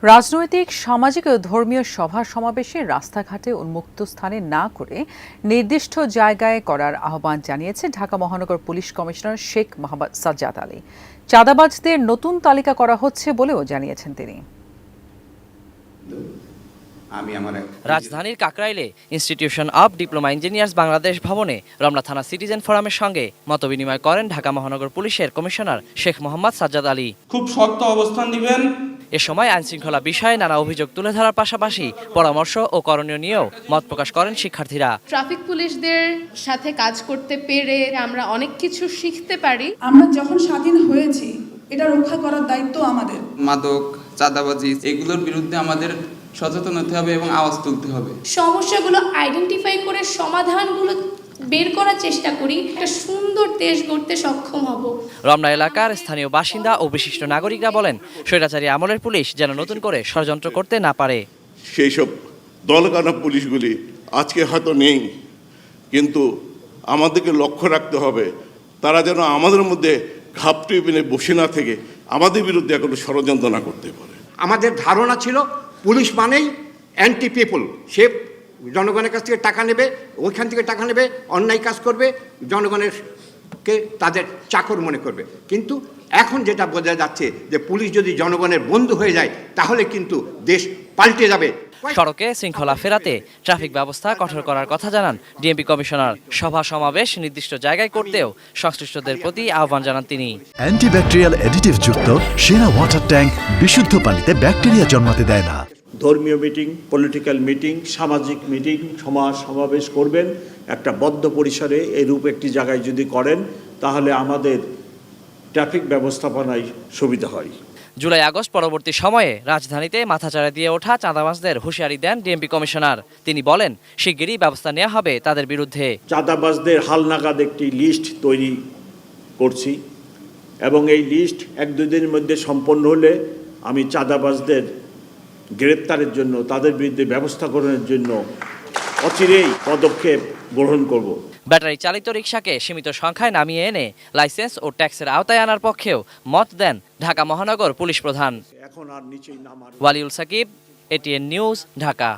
রাজনৈতিক, সামাজিক ও ধর্মীয় সভা সমাবেশে রাস্তাঘাটে উন্মুক্ত স্থানে না করে নির্দিষ্ট জায়গায় করার আহ্বান জানিয়েছে ঢাকা মহানগর পুলিশ কমিশনার শেখ মোহাম্মদ সাজ্জাদ আলী। চাঁদাবাজদের নতুন তালিকা করা হচ্ছে বলেও জানিয়েছেন তিনি। রাজধানীর কাকরাইলে institution of diploma engineers Bangladesh ভবনে রমনা থানা সিটিজেন ফোরামের সঙ্গে মতবিনিময় করেন ঢাকা মহানগর পুলিশের কমিশনার শেখ মোহাম্মদ সাজ্জাদ আলী। খুব শক্ত অবস্থান দিবেন। এ সময় আইনশৃঙ্খলা বিষয়ে নানা অভিযোগ তুলে ধরার পাশাপাশি পরামর্শ ও করণীয় নিয়েও মত প্রকাশ করেন শিক্ষার্থীরা। ট্রাফিক পুলিশদের সাথে কাজ করতে পেরে আমরা অনেক কিছু শিখতে পারি। আমরা যখন স্বাধীন হয়েছি, এটা রক্ষা করার দায়িত্ব আমাদের। মাদক, চাঁদাবাজি এগুলোর বিরুদ্ধে আমাদের সচেতন হতে হবে এবং আওয়াজ তুলতে হবে। সমস্যাগুলো আইডেন্টিফাই করে সমাধানগুলো বের করার চেষ্টা করি, একটা সুন্দর দেশ গড়তে সক্ষম হব। রমনা এলাকার স্থানীয় বাসিন্দা ও বিশিষ্ট নাগরিকরা বলেন, স্বৈরাচারী আমলের পুলিশ যেন নতুন করে ষড়যন্ত্র করতে না পারে। সেই সব দলকানা পুলিশগুলি আজকে হয়তো নেই, কিন্তু আমাদেরকে লক্ষ্য রাখতে হবে তারা যেন আমাদের মধ্যে ঘাপটি বিনে বসে না থেকে আমাদের বিরুদ্ধে কোনো ষড়যন্ত্র না করতে পারে। আমাদের ধারণা ছিল পুলিশ মানেই অ্যান্টি পিপল, সে জনগণের কাছ থেকে টাকা নেবে, ওইখান থেকে টাকা নেবে, অন্যায় কাজ করবে, জনগণেরকে তাদের চাকর মনে করবে। কিন্তু এখন যেটা বোঝা যাচ্ছে যে পুলিশ যদি জনগণের বন্ধু হয়ে যায় তাহলে কিন্তু দেশ পাল্টে যাবে। সড়কে শৃঙ্খলা ফেরাতে ট্রাফিক ব্যবস্থা কঠোর করার কথা জানান ডিএমপি কমিশনার। সভা সমাবেশ নির্দিষ্ট জায়গায় করতেও সংশ্লিষ্টদের প্রতি আহ্বান জানান তিনি। অ্যান্টিব্যাকটেরিয়াল অ্যাডিটিভ যুক্ত সেরা ওয়াটার ট্যাঙ্ক বিশুদ্ধ পানিতে ব্যাকটেরিয়া জন্মাতে দেয় না। ধর্মীয় মিটিং, পলিটিক্যাল মিটিং, সামাজিক মিটিং, সমাবেশ করবেন একটা বদ্ধ পরিসরে এরূপ একটি জায়গায় যদি করেন তাহলে আমাদের ট্রাফিক ব্যবস্থাপনায় সুবিধা হয়। জুলাই আগস্ট পরবর্তী সময়ে রাজধানীতে মাথাচাড়া দিয়ে ওঠা চাঁদাবাজদের হুঁশিয়ারি দেন ডিএমপি কমিশনার। তিনি বলেন, শিগগিরই ব্যবস্থা নেওয়া হবে তাদের বিরুদ্ধে। চাঁদাবাজদের হালনাগাদ একটি লিস্ট তৈরি করছি এবং এই লিস্ট 1-2 দিনের মধ্যে সম্পন্ন হলে আমি চাঁদাবাজদের গ্রেপ্তারের জন্য, তাদের বিরুদ্ধে ব্যবস্থা গ্রহণের জন্য অচিরেই পদক্ষেপ গ্রহণ করব। ব্যাটারি চালিত রিকশাকে সীমিত সংখ্যায় নামিয়ে এনে লাইসেন্স ও ট্যাক্সের আওতায় আনার পক্ষেও মত দেন ঢাকা মহানগর পুলিশ প্রধান। এখন আর নিচেই নামার। Waliul Sakib, ATN News, Dhaka.